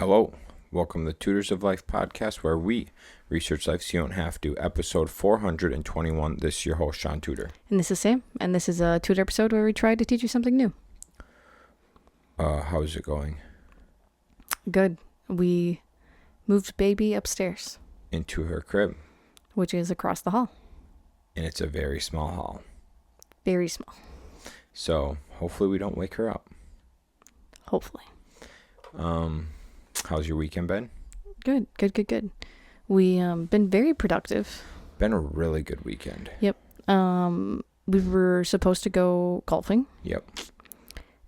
Hello, welcome to the Tutors of Life podcast, where we research life so you don't have to. Episode 421. This is your host, Shaun Tutor. And this is Sam, and this is a Tutor episode where we try to teach you something new. How's it going? Good. We moved baby upstairs. Into her crib. Which is across the hall. And it's a very small hall. Very small. So, hopefully we don't wake her up. Hopefully. How's your weekend been? Good. We been very productive. Been a really good weekend. Yep. We were supposed to go golfing. Yep.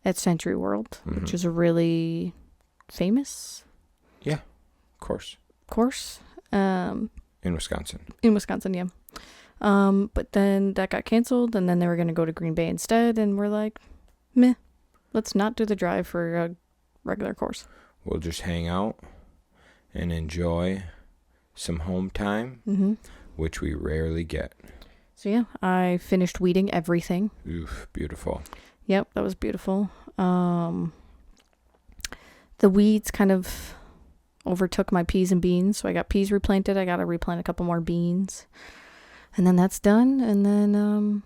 At Century World, which is a really famous. Yeah, course. In Wisconsin. Yeah. But then that got canceled, and then they were going to go to Green Bay instead, and we're like, meh, let's not do the drive for a regular course. We'll just hang out and enjoy some home time, which we rarely get. So yeah, I finished weeding everything. Oof, beautiful. Yep, that was beautiful. The weeds kind of overtook my peas and beans, so I got peas replanted. I got to replant a couple more beans. And then that's done, and then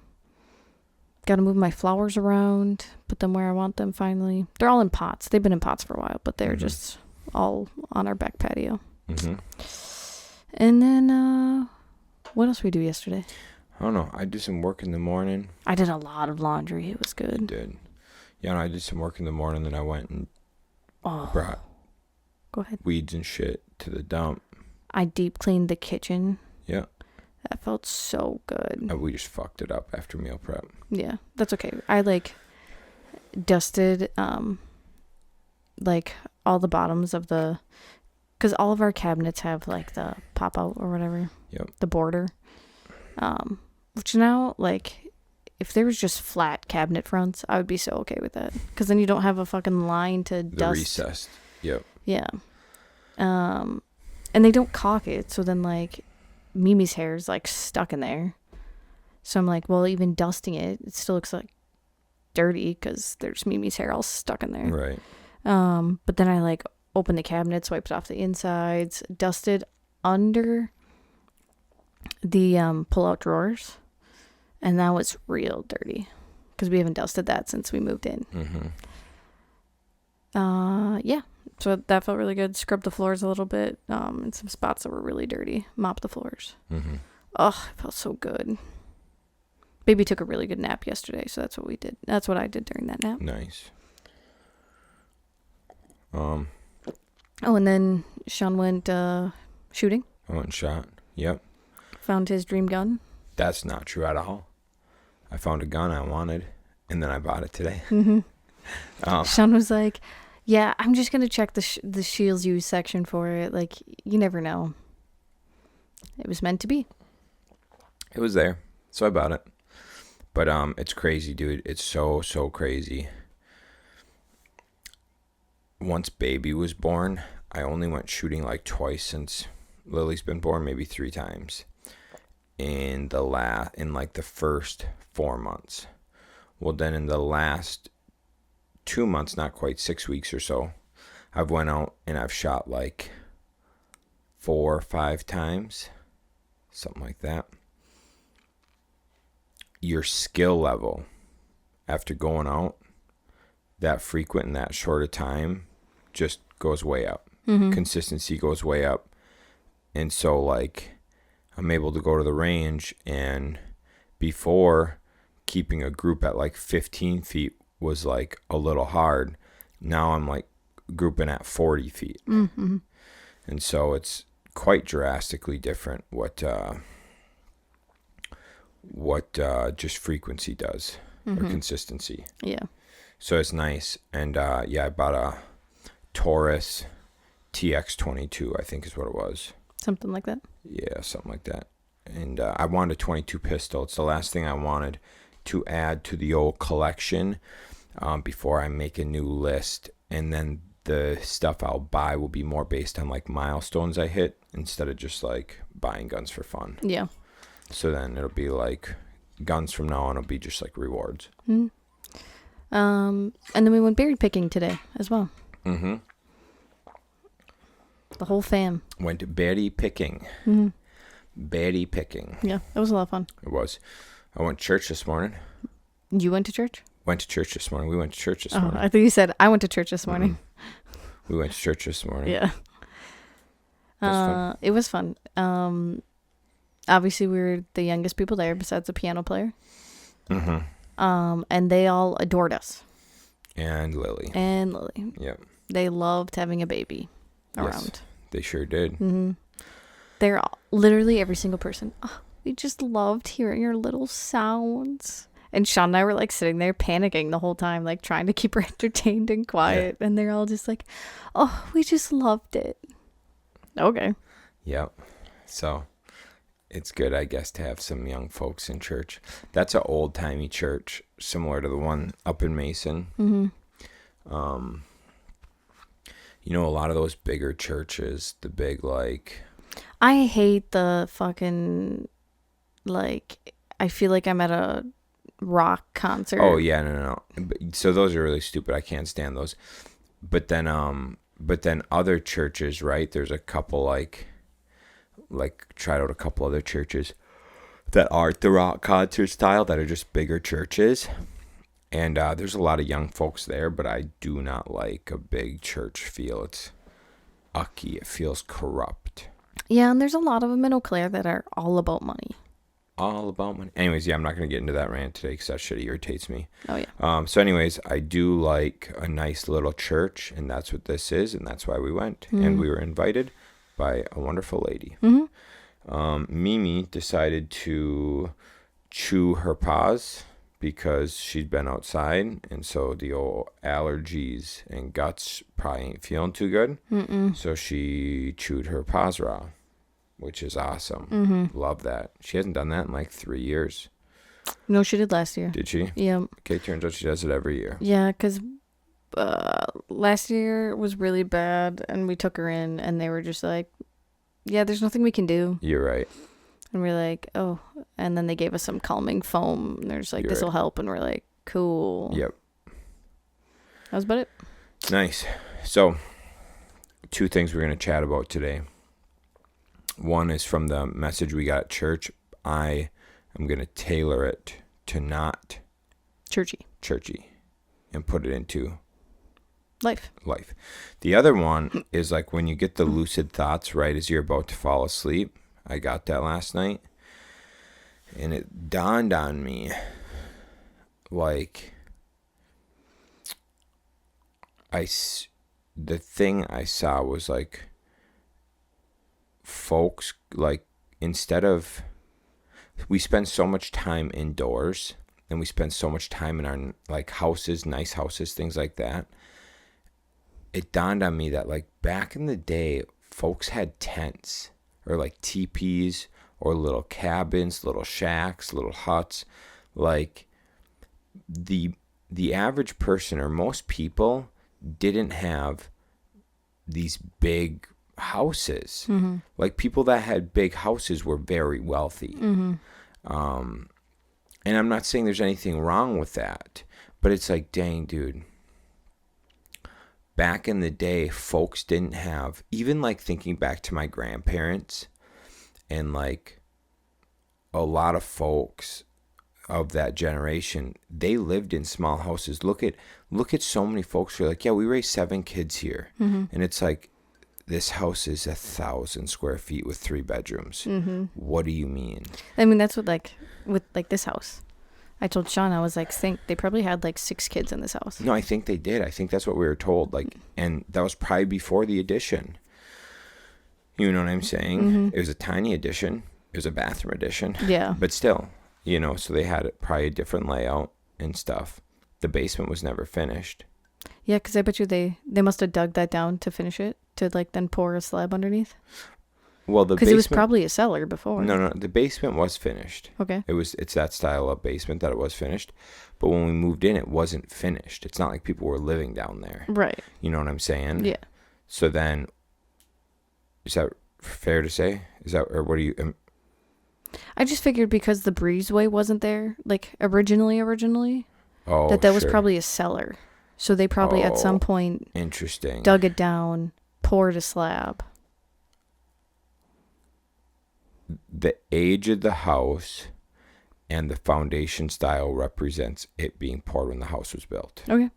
got to move my flowers around, put them where I want them finally. They're all in pots. They've been in pots for a while, but they're just all on our back patio. And then, what else we do yesterday? I don't know. I did some work in the morning. I did a lot of laundry. It was good. You did. Yeah, no, I did some work in the morning, then I went and brought Go ahead. weeds and shit to the dump. I deep cleaned the kitchen. Yeah. That felt so good. And we just fucked it up after meal prep. Yeah, that's okay. I dusted all the bottoms of because all of our cabinets have the pop out or whatever. Yep. The border. Which now if there was just flat cabinet fronts, I would be so okay with that. Because then you don't have a fucking line to The dust. recessed. Yep. Yeah. And they don't caulk it, so then Mimi's hair is stuck in there. So I'm like, well, even dusting it, it still looks dirty because there's Mimi's hair all stuck in there. Right. But then I opened the cabinets, wiped off the insides, dusted under the pull-out drawers, and that was real dirty because we haven't dusted that since we moved in. Yeah. So that felt really good. Scrubbed the floors a little bit in some spots that were really dirty. Mopped the floors. Oh, it felt so good. Baby took a really good nap yesterday, so that's what we did. That's what I did during that nap. Nice. Oh, and then Shaun went shooting. I went and shot. Yep. Found his dream gun. That's not true at all. I found a gun I wanted, and then I bought it today. Shaun was like, yeah, I'm just going to check the Shields use section for it. You never know. It was meant to be. It was there, so I bought it. But it's crazy, dude. It's so crazy. Once baby was born, I only went shooting twice since Lily's been born, maybe 3 times. In the first 4 months. Well, then in the last 2 months, not quite 6 weeks or so, I've went out and I've shot 4 or 5 times, something like that. Your skill level after going out that frequent and that short a time just goes way up. Consistency goes way up. And so I'm able to go to the range, and before, keeping a group at 15 feet was a little hard. Now I'm grouping at 40 feet. And so it's quite drastically different what just frequency does, or consistency. Yeah. So it's nice. And I bought a Taurus TX22, I think is what it was. Something like that. Yeah, something like that. And I wanted a 22 pistol. It's the last thing I wanted to add to the old collection before I make a new list. And then the stuff I'll buy will be more based on milestones I hit instead of just buying guns for fun. Yeah. So then it'll be guns from now on will be just rewards. And then we went berry picking today as well. The whole fam. Went berry picking. Mm-hmm. Berry picking. Yeah, it was a lot of fun. It was. I went to church this morning. You went to church? Went to church this morning. We went to church this Oh, morning. I thought you said I went to church this morning. We went to church this morning. Yeah. It was fun. Obviously we were the youngest people there besides the piano player. Mm-hmm. And they all adored us. And Lily. Yep. They loved having a baby around. Yes, they sure did. Mm-hmm. They're all, literally every single person. Oh, we just loved hearing your little sounds. And Shaun and I were like sitting there panicking the whole time, like trying to keep her entertained and quiet. Yeah. And they're all just like, oh, we just loved it. Okay. Yep. So it's good, I guess, to have some young folks in church. That's an old-timey church, similar to the one up in Mason. Mm-hmm. You know, a lot of those bigger churches, the big, like... I hate the fucking, like, I feel like I'm at a rock concert. Oh, yeah, no. So those are really stupid. I can't stand those. But then other churches, right? There's a couple, like tried out a couple other churches that aren't the rock concert style, that are just bigger churches. And there's a lot of young folks there, but I do not like a big church feel. It's ucky. It feels corrupt. Yeah, and there's a lot of them in Eau Claire that are all about money. All about money. Anyways, yeah, I'm not going to get into that rant today because that shit irritates me. Oh, yeah. So anyways, I do like a nice little church, and that's what this is, and that's why we went. Mm-hmm. And we were invited by a wonderful lady. Mm-hmm. Mimi decided to chew her paws because she'd been outside, and so the old allergies and guts probably ain't feeling too good. Mm-mm. So she chewed her paws raw, which is awesome. Mm-hmm. Love that. She hasn't done that in like 3 years. No, she did last year. Did she? Yeah. Okay, turns out she does it every year. Yeah, because last year was really bad, and we took her in, and they were just like, yeah, there's nothing we can do. You're right. And we're like, oh. And then they gave us some calming foam, and they're just like, this will help. And we're like, cool. Yep. That was about it. Nice. So, 2 things we're going to chat about today. One is from the message we got at church. I am going to tailor it to not churchy and put it into life. The other one is like when you get the lucid thoughts right as you're about to fall asleep. I got that last night, and it dawned on me, like, the thing I saw was like, folks, like, instead of, we spend so much time indoors, and we spend so much time in our, like, houses, nice houses, things like that. It dawned on me that, like, back in the day, folks had tents, or like teepees, or little cabins, little shacks, little huts. Like, the average person, or most people, didn't have these big houses. Mm-hmm. Like, people that had big houses were very wealthy. Mm-hmm. And I'm not saying there's anything wrong with that, but it's like, dang, dude. Back in the day, folks didn't have, even like thinking back to my grandparents, and like a lot of folks of that generation, they lived in small houses. Look at so many folks who are like, yeah, we raised 7 kids here. Mm-hmm. And it's like, this house is 1,000 square feet with 3 bedrooms. Mm-hmm. What do you mean? I mean, that's what, like, with like this house. I told Shaun, I was like, think they probably had like 6 kids in this house. No, I think they did. I think that's what we were told. Like, and that was probably before the addition. You know what I'm saying? Mm-hmm. It was a tiny addition. It was a bathroom addition. Yeah. But still, you know, so they had probably a different layout and stuff. The basement was never finished. Yeah, because I bet you they must have dug that down to finish it, to like then pour a slab underneath. Well, the basement, because it was probably a cellar before. No, the basement was finished. Okay. It's that style of basement that it was finished, but when we moved in, it wasn't finished. It's not like people were living down there. Right. You know what I'm saying? Yeah. So then, is that fair to say? Is that, or what do you? I just figured because the breezeway wasn't there, like originally, oh, that was probably a cellar. So they probably at some point interesting dug it down, poured a slab. the age of the house and the foundation style represents it being poured when the house was built. Okay.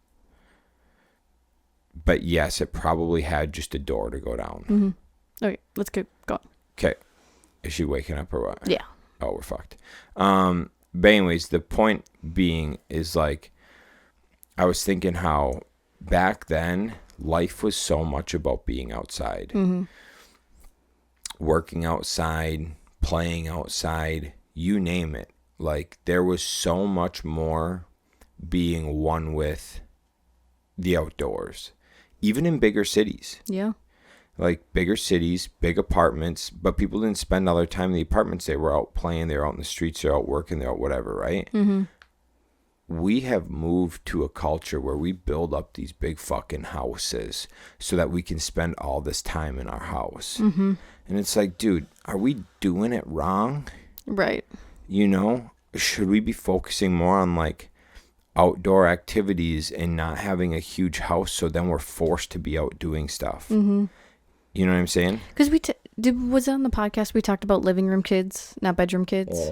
But yes, it probably had just a door to go down. Mm-hmm. Okay, let's keep going. Okay. Is she waking up or what? Yeah. Oh, we're fucked. But anyways, the point being is like, I was thinking how back then life was so much about being outside, working outside, playing outside, you name it. Like there was so much more being one with the outdoors, even in bigger cities. Yeah. Like bigger cities, big apartments, but people didn't spend all their time in the apartments. They were out playing, they were out in the streets, they're out working, they're out whatever, right? Mm-hmm. We have moved to a culture where we build up these big fucking houses so that we can spend all this time in our house. Mm-hmm. And it's like, dude, are we doing it wrong? Right. You know, should we be focusing more on like outdoor activities and not having a huge house so then we're forced to be out doing stuff? Mm-hmm. You know what I'm saying? Because was it on the podcast we talked about living room kids, not bedroom kids?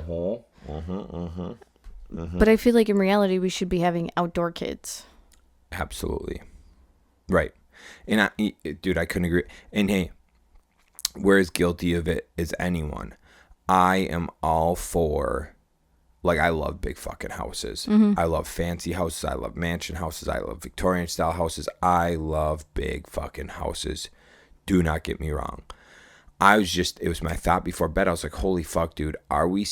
But I feel like in reality we should be having outdoor kids. Absolutely. Right. And I couldn't agree. And hey, we're as guilty of it as anyone. I am all for, like, I love big fucking houses. I love fancy houses. I love mansion houses. I love Victorian style houses. I love big fucking houses. Do not get me wrong. It was my thought before bed. I was like, holy fuck, dude. Are we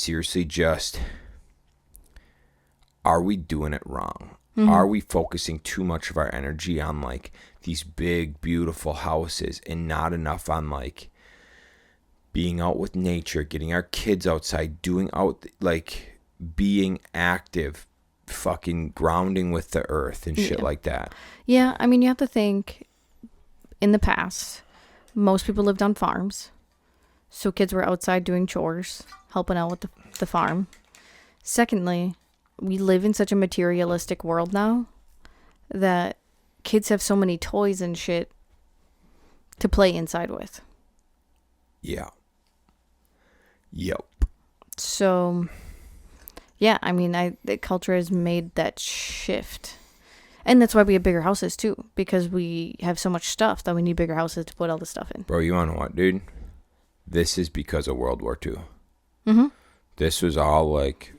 doing it wrong? Are we focusing too much of our energy on like these big, beautiful houses and not enough on like being out with nature, getting our kids outside, being active, fucking grounding with the earth and shit like that? Yeah, I mean, you have to think in the past, most people lived on farms. So kids were outside doing chores, helping out with the farm. Secondly, we live in such a materialistic world now that kids have so many toys and shit to play inside with. Yeah. Yep. So, yeah, I mean, the culture has made that shift. And that's why we have bigger houses, too. Because we have so much stuff that we need bigger houses to put all the stuff in. Bro, you want to know what, dude? This is because of World War II. Mm-hmm. This was all like,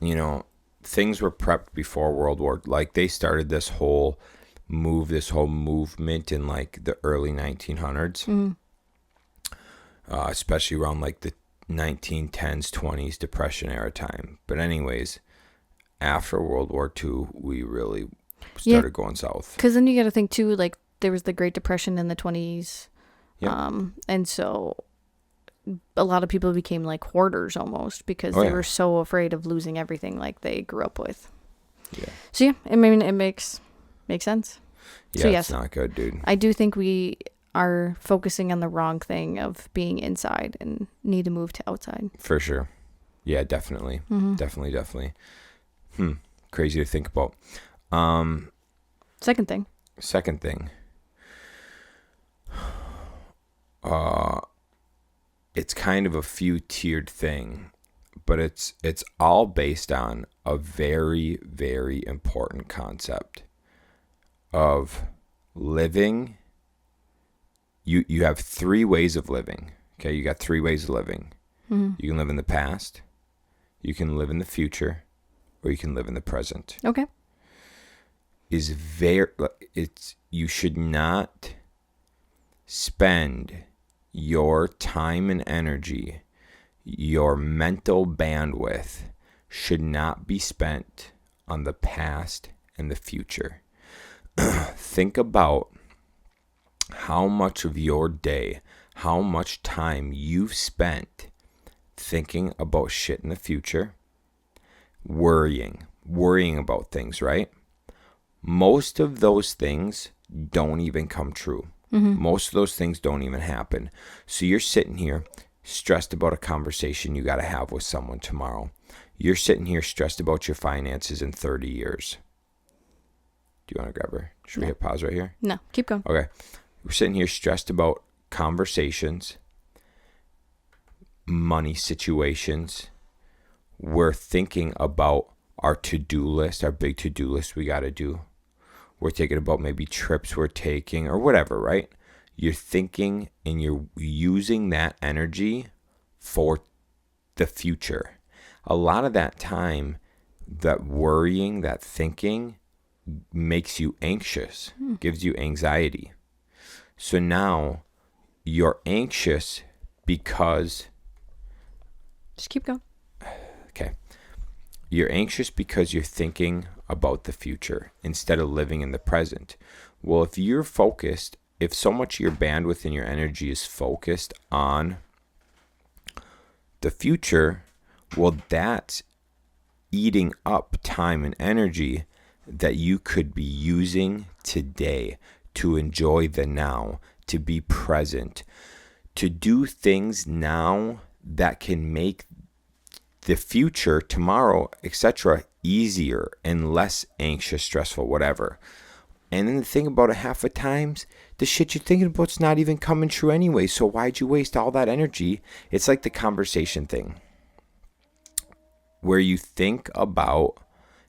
you know, things were prepped before World War. Like, they started this whole movement in, like, the early 1900s. Especially around, like, the 1910s, 20s, Depression era time. But anyways, after World War II, we really started going south. Because then you got to think too, like there was the Great Depression in the 20s. Yep. And so a lot of people became like hoarders almost because they were so afraid of losing everything like they grew up with. Yeah. So yeah, I mean, it makes sense. Yeah, so, yes, it's not good, dude. I do think we are focusing on the wrong thing of being inside and need to move to outside. For sure. Yeah, definitely. Definitely. Crazy to think about. Second thing. It's kind of a few tiered thing, but it's all based on a very, very important concept of living. You have three ways of living. Okay, you got three ways of living. You can live in the past, you can live in the future, or you can live in the present. Okay. You should not spend your time and energy, your mental bandwidth should not be spent on the past and the future. Think about how much of your day, how much time you've spent thinking about shit in the future, worrying about things, right? Most of those things don't even come true. Most of those things don't even happen. So you're sitting here stressed about a conversation you got to have with someone tomorrow. You're sitting here stressed about your finances in 30 years. Do you want to grab her? Should we hit pause right here? No, keep going. Okay. We're sitting here stressed about conversations money situations, we're thinking about our to-do list, our big to-do list we got to do. We're thinking about maybe trips we're taking or whatever, right? You're thinking and you're using that energy for the future. A lot of that time, that worrying, that thinking makes you anxious, gives you anxiety. So now you're anxious because... Just keep going. Okay. You're anxious because you're thinking about the future instead of living in the present. Well, if you're focused, if so much of your bandwidth and your energy is focused on the future, well, that's eating up time and energy that you could be using today to enjoy the now, to be present, to do things now that can make the future, tomorrow, etc., easier and less anxious, stressful, whatever. And then the thing about it, half the times, the shit you're thinking about's not even coming true anyway. So why'd you waste all that energy? It's like the conversation thing, where you think about,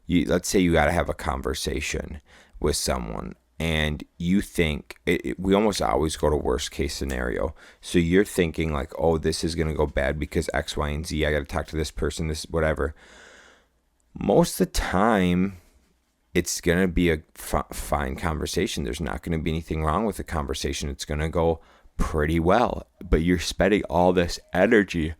let's say you got to have a conversation with someone, and you think, we almost always go to worst case scenario. So you're thinking like, oh, this is going to go bad because X, Y, and Z. I got to talk to this person, this, whatever. Most of the time, it's going to be a fine conversation. There's not going to be anything wrong with the conversation. It's going to go pretty well. But you're spending all this energy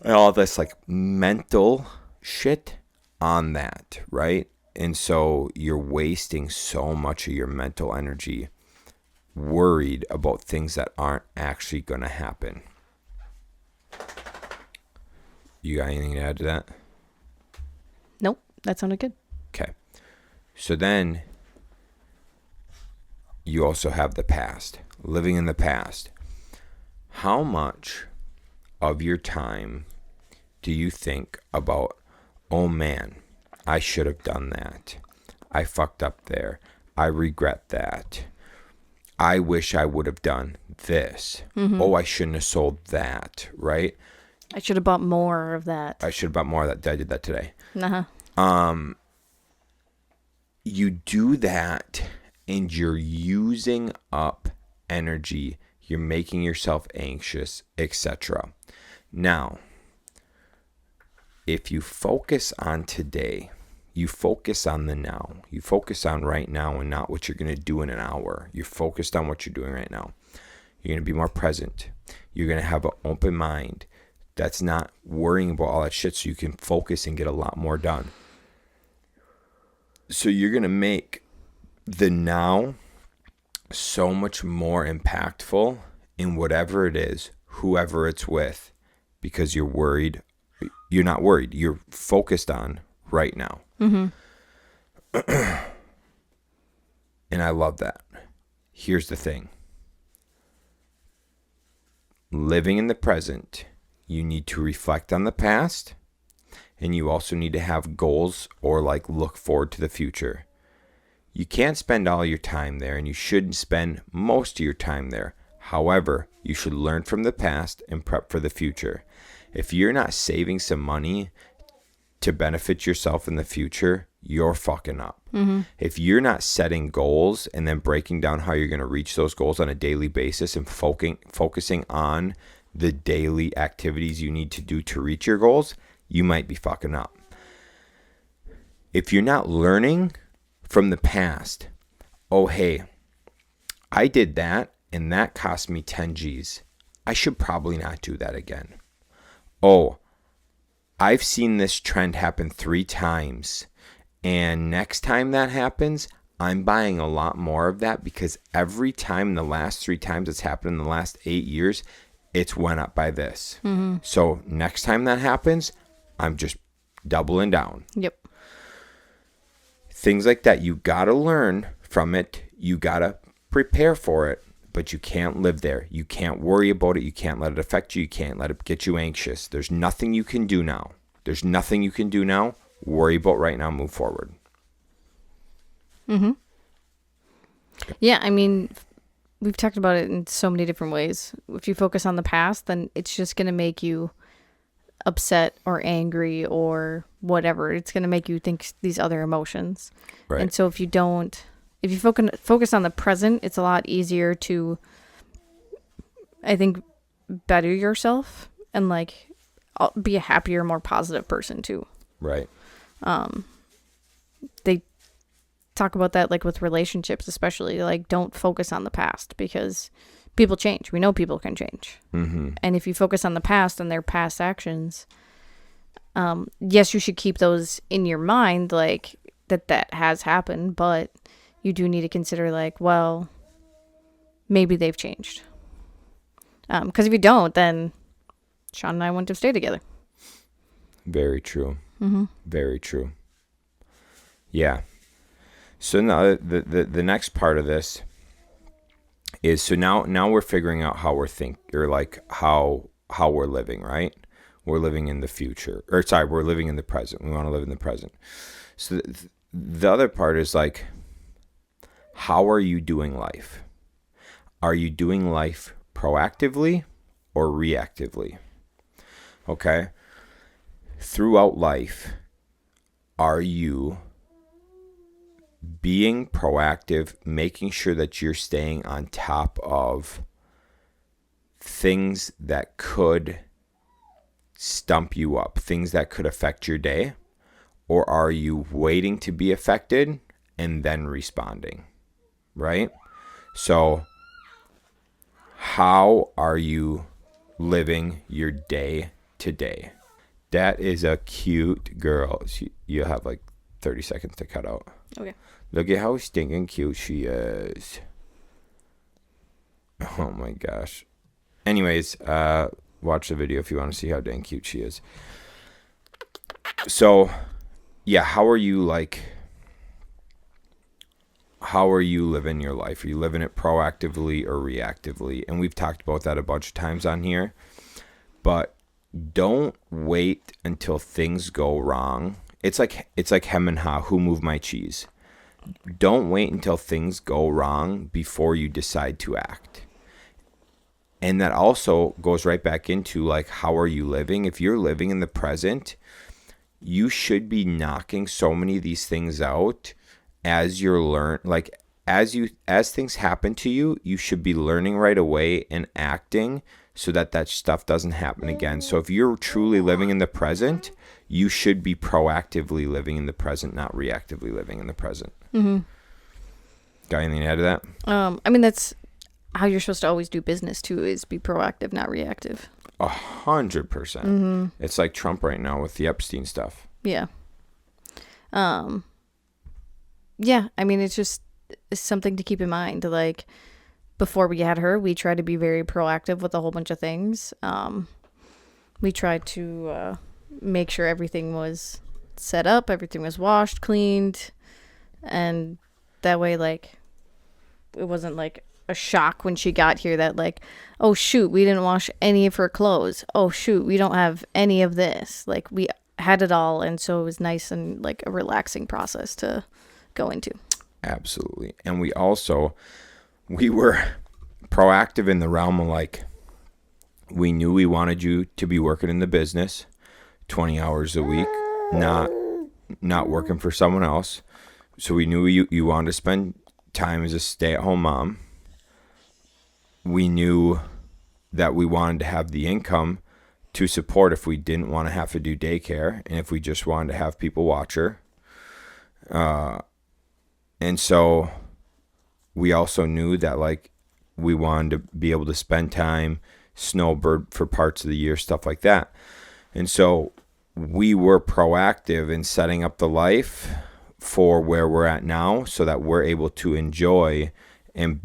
and all this like mental shit on that, right? And so you're wasting so much of your mental energy worried about things that aren't actually going to happen. You got anything to add to that? Nope, that sounded good. Okay. So then you also have the past, living in the past. How much of your time do you think about, oh man, I should have done that. I fucked up there. I regret that. I wish I would have done this. Mm-hmm. Oh, I shouldn't have sold that, right? I should have bought more of that. I should have bought more of that. I did that today. Uh-huh. You do that and you're using up energy. You're making yourself anxious, etc. Now, if you focus on today, you focus on the now, you focus on right now and not what you're going to do in an hour. You're focused on what you're doing right now. You're going to be more present. You're going to have an open mind that's not worrying about all that shit, so you can focus and get a lot more done. So you're going to make the now so much more impactful in whatever it is, whoever it's with, because you're worried. You're not worried. You're focused on right now. Mm-hmm. And I love that. Here's the thing. Living in the present, you need to reflect on the past, and you also need to have goals or like look forward to the future. You can't spend all your time there, and you shouldn't spend most of your time there. However, you should learn from the past and prep for the future. If you're not saving some money to benefit yourself in the future, you're fucking up. Mm-hmm. If you're not setting goals and then breaking down how you're going to reach those goals on a daily basis and focusing on the daily activities you need to do to reach your goals, you might be fucking up. If you're not learning from the past, oh, hey, I did that and that cost me 10 G's. I should probably not do that again. Oh, I've seen this trend happen 3 times, and next time that happens, I'm buying a lot more of that, because every time in the last 3 times it's happened in the last 8 years, it's went up by this. Mm-hmm. So next time that happens, I'm just doubling down. Yep. Things like that, you got to learn from it. You got to prepare for it. But you can't live there. You can't worry about it. You can't let it affect you. You can't let it get you anxious. There's nothing you can do now. There's nothing you can do now. Worry about right now. Move forward. Mm-hmm. Okay. Yeah, I mean, we've talked about it in so many different ways. If you focus on the past, then it's just going to make you upset or angry or whatever. It's going to make you think these other emotions. Right. And so if you focus on the present, it's a lot easier to, I think, better yourself and like be a happier, more positive person too. Right. They talk about that like with relationships, especially like don't focus on the past because people change. We know people can change. Mm-hmm. And if you focus on the past and their past actions, yes, you should keep those in your mind, like that has happened, but you do need to consider like, well, maybe they've changed. Because if you don't, then Shaun and I wouldn't have stayed together. Very true. Mm-hmm. Very true. Yeah. So now the next part of this is, so now we're figuring out how we're or like how we're living, right? We're living in the future, or sorry, we're living in the present. We want to live in the present. So the other part is like, how are you doing life? Are you doing life proactively or reactively? Okay. Throughout life, are you being proactive, making sure that you're staying on top of things that could stump you up, things that could affect your day? Or are you waiting to be affected and then responding? Right? So how are you living your day to day? That is a cute girl. You have like 30 seconds to cut out. Okay. Look at how stinking cute she is. Oh my gosh. Anyways, watch the video if you want to see how dang cute she is. So, yeah, how are you living your life? Are you living it proactively or reactively? And we've talked about that a bunch of times on here. But don't wait until things go wrong. It's like hem and ha, who moved my cheese? Don't wait until things go wrong before you decide to act. And that also goes right back into like, how are you living? If you're living in the present, you should be knocking so many of these things out as you're as things happen to you, you should be learning right away and acting so that stuff doesn't happen again. So if you're truly living in the present, you should be proactively living in the present, not reactively living in the present. Mm-hmm. Got anything to add to that? I mean, that's how you're supposed to always do business too, is be proactive, not reactive. 100%. Mm-hmm. It's like Trump right now with the Epstein stuff. Yeah. Yeah, I mean, it's something to keep in mind. Like, before we had her, we tried to be very proactive with a whole bunch of things. We tried to make sure everything was set up, everything was washed, cleaned, and that way, like, it wasn't like a shock when she got here that like, oh shoot, we didn't wash any of her clothes. Oh shoot, we don't have any of this. Like, we had it all, and so it was nice and like a relaxing process to go into. Absolutely. And we were proactive in the realm of like, we knew we wanted you to be working in the business 20 hours a week, not working for someone else. So we knew you wanted to spend time as a stay-at-home mom. We knew that we wanted to have the income to support if we didn't want to have to do daycare and if we just wanted to have people watch her. And so we also knew that like we wanted to be able to spend time snowbird for parts of the year, stuff like that. And so we were proactive in setting up the life for where we're at now so that we're able to enjoy and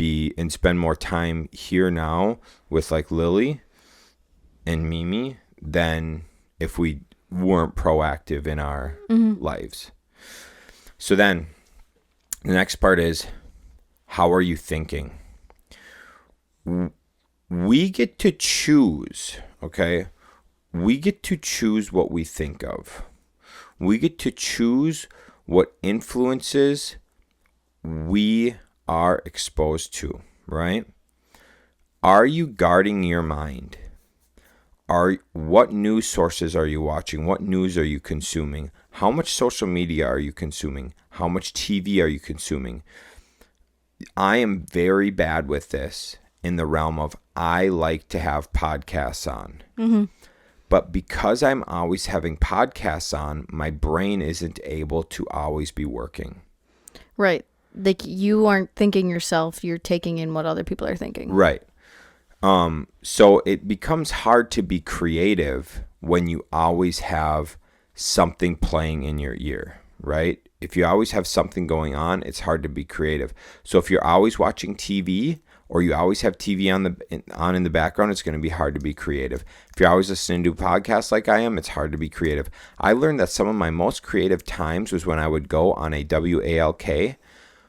spend more time here now with like Lily and Mimi than if we weren't proactive in our lives. So then the next part is, how are you thinking? We get to choose, okay? We get to choose what we think of. We get to choose what influences we are exposed to, right? Are you guarding your mind? What news sources are you watching? What news are you consuming? How much social media are you consuming? How much TV are you consuming? I am very bad with this in the realm of I like to have podcasts on. Mm-hmm. But because I'm always having podcasts on, my brain isn't able to always be working. Right. Like you aren't thinking yourself, you're taking in what other people are thinking. Right. So it becomes hard to be creative when you always have something playing in your ear, right? If you always have something going on, it's hard to be creative. So if you're always watching TV or you always have TV on in the background, it's going to be hard to be creative. If you're always listening to podcasts like I am, it's hard to be creative. I learned that some of my most creative times was when I would go on a WALK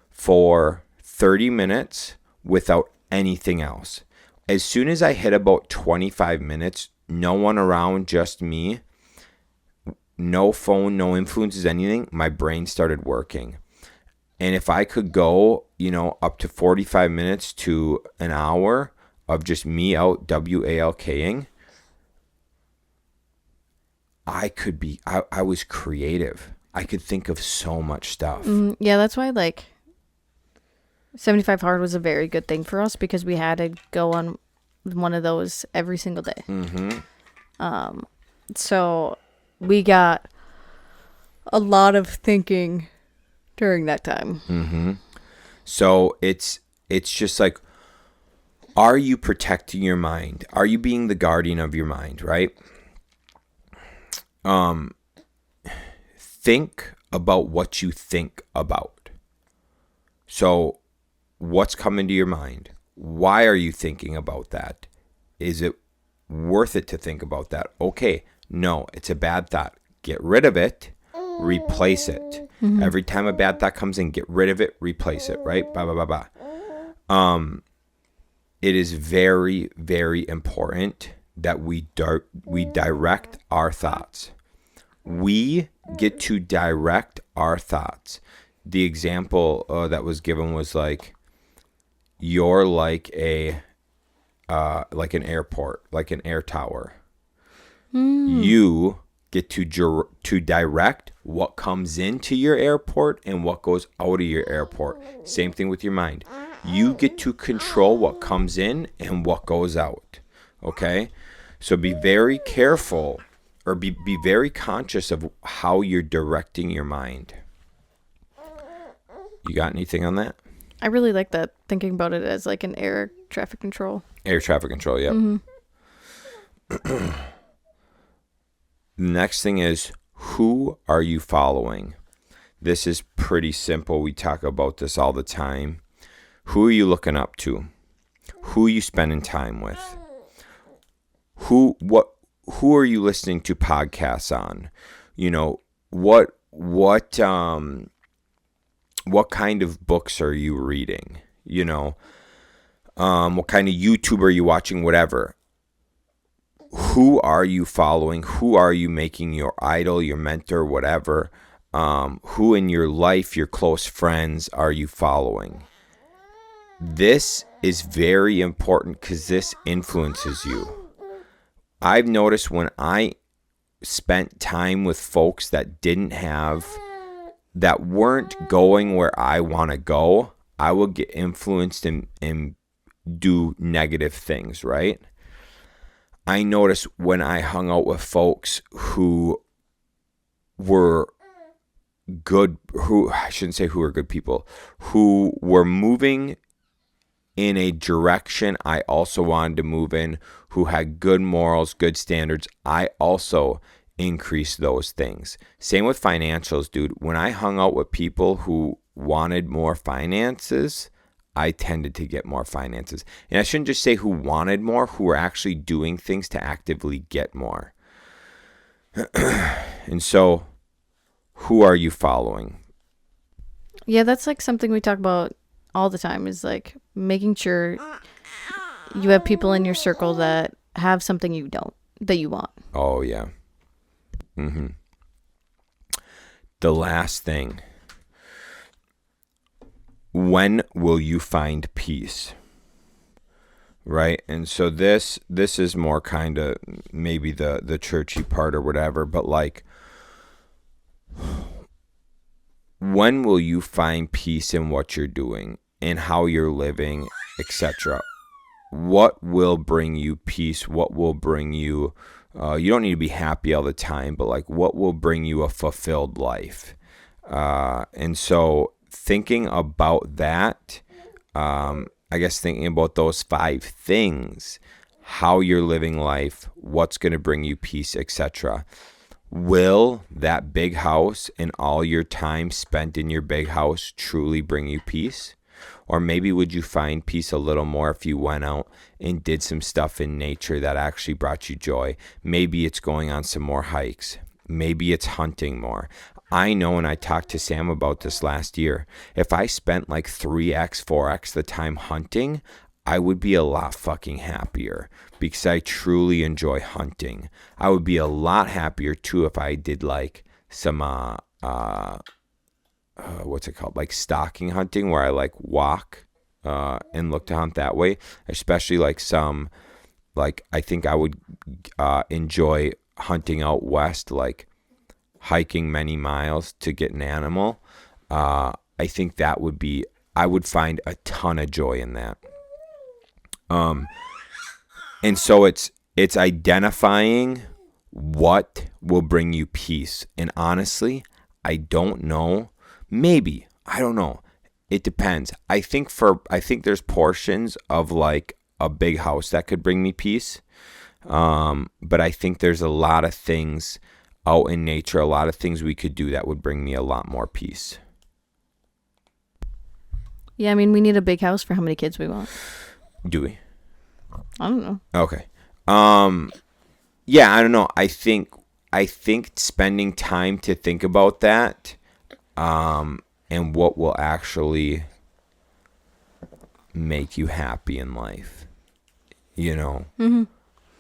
for 30 minutes without anything else. As soon as I hit about 25 minutes, no one around, just me, no phone, no influences, anything, my brain started working. And if I could go, up to 45 minutes to an hour of just me out WALKing, I was creative. I could think of so much stuff. Yeah, that's why 75 Hard was a very good thing for us because we had to go on one of those every single day. Mm-hmm. So we got a lot of thinking during that time. Mm-hmm. So it's just like, are you protecting your mind? Are you being the guardian of your mind, right? Think about what you think about. So what's coming to your mind? Why are you thinking about that? Is it worth it to think about that? Okay, no, it's a bad thought. Get rid of it, replace it. Mm-hmm. Every time a bad thought comes in, get rid of it, replace it, right? Blah, blah, blah, blah. It is very, very important that we direct our thoughts. We get to direct our thoughts. The example that was given was like, you're like an airport, like an air tower. You get to direct what comes into your airport and what goes out of your airport. Same thing with your mind. You get to control what comes in and what goes out. Okay? So be very careful or be very conscious of how you're directing your mind. You got anything on that? I really like that, thinking about it as like an air traffic control. Air traffic control, yep. Mm-hmm. The next thing is, who are you following? This is pretty simple. We talk about this all the time. Who are you looking up to? Who are you spending time with? Who are you listening to podcasts on? What kind of books are you reading? What kind of YouTube are you watching? Whatever. Who are you following? Who are you making your idol, your mentor, whatever? Who in your life, your close friends, are you following? This is very important because this influences you. I've noticed when I spent time with folks that weren't going where I want to go, I will get influenced and do negative things, right? I noticed when I hung out with folks who were good, I shouldn't say who were good people, who were moving in a direction I also wanted to move in, who had good morals, good standards, I also increased those things. Same with financials, dude. When I hung out with people who wanted more finances, I tended to get more finances. And I shouldn't just say who wanted more, who were actually doing things to actively get more. And so, who are you following? Yeah, that's like something we talk about all the time, is like making sure you have people in your circle that have something that you want. Oh, yeah. Mm-hmm. The last thing. When will you find peace? right? And so this is more kind of maybe the churchy part or whatever, but like, when will you find peace in what you're doing and how you're living, etc.? What will bring you peace? What will bring you, you don't need to be happy all the time, but like, what will bring you a fulfilled life? And so thinking about that, I guess thinking about those 5 things, how you're living life, what's going to bring you peace, etc. Will that big house and all your time spent in your big house truly bring you peace? Or maybe would you find peace a little more if you went out and did some stuff in nature that actually brought you joy? Maybe it's going on some more hikes. Maybe it's hunting more. I know, and I talked to Sam about this last year, if I spent like 3x, 4x the time hunting, I would be a lot fucking happier because I truly enjoy hunting. I would be a lot happier too if I did like some what's it called, like stalking hunting, where I like walk and look to hunt that way. Especially like some, like, I think I would enjoy hunting out west, like hiking many miles to get an animal. I think that would be, I would find a ton of joy in that. And so it's identifying what will bring you peace. And honestly, I don't know. Maybe, I don't know. It depends. I think there's portions of like a big house that could bring me peace. But I think there's a lot of things out in nature, a lot of things we could do that would bring me a lot more peace. Yeah, I mean, we need a big house for how many kids we want. Do we? I don't know. Okay. Yeah, I don't know. I think spending time to think about that, and what will actually make you happy in life, you know,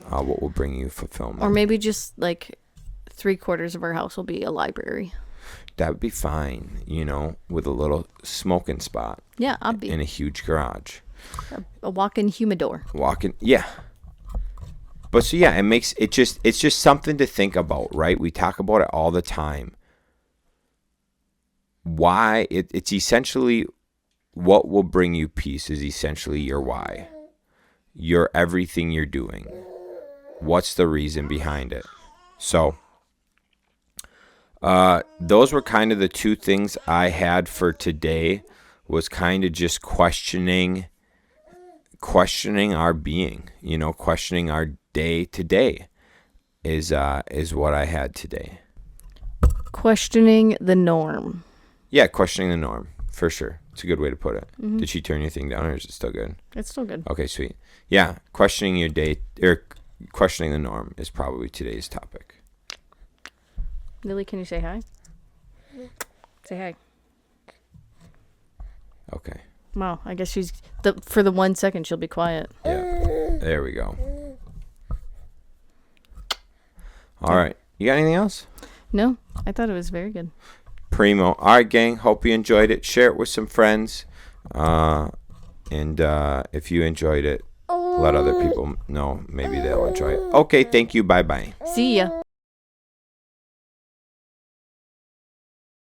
what will bring you fulfillment. Or maybe just like 3/4 of our house will be a library. That would be fine, you know, with a little smoking spot. Yeah, I'll be. In a huge garage. A walk-in humidor. Yeah. But so yeah, it's just something to think about, right? We talk about it all the time. Why it's essentially what will bring you peace is essentially your why. Your everything you're doing. What's the reason behind it? So those were kind of the 2 things I had for today, was kind of just questioning our being, you know, questioning our day to day is what I had today. Questioning the norm. Yeah, questioning the norm, for sure. It's a good way to put it. Mm-hmm. Did she turn your thing down, or is it still good? It's still good. Okay, sweet. Yeah, questioning your day, or questioning the norm is probably today's topic. Lily, can you say hi? Say hi. Okay. Wow, I guess for the 1 second she'll be quiet. Yeah, there we go. All right. You got anything else? No, I thought it was very good. Primo. All right, gang. Hope you enjoyed it. Share it with some friends. And if you enjoyed it, let other people know. Maybe they'll enjoy it. Okay, thank you. Bye-bye. See ya.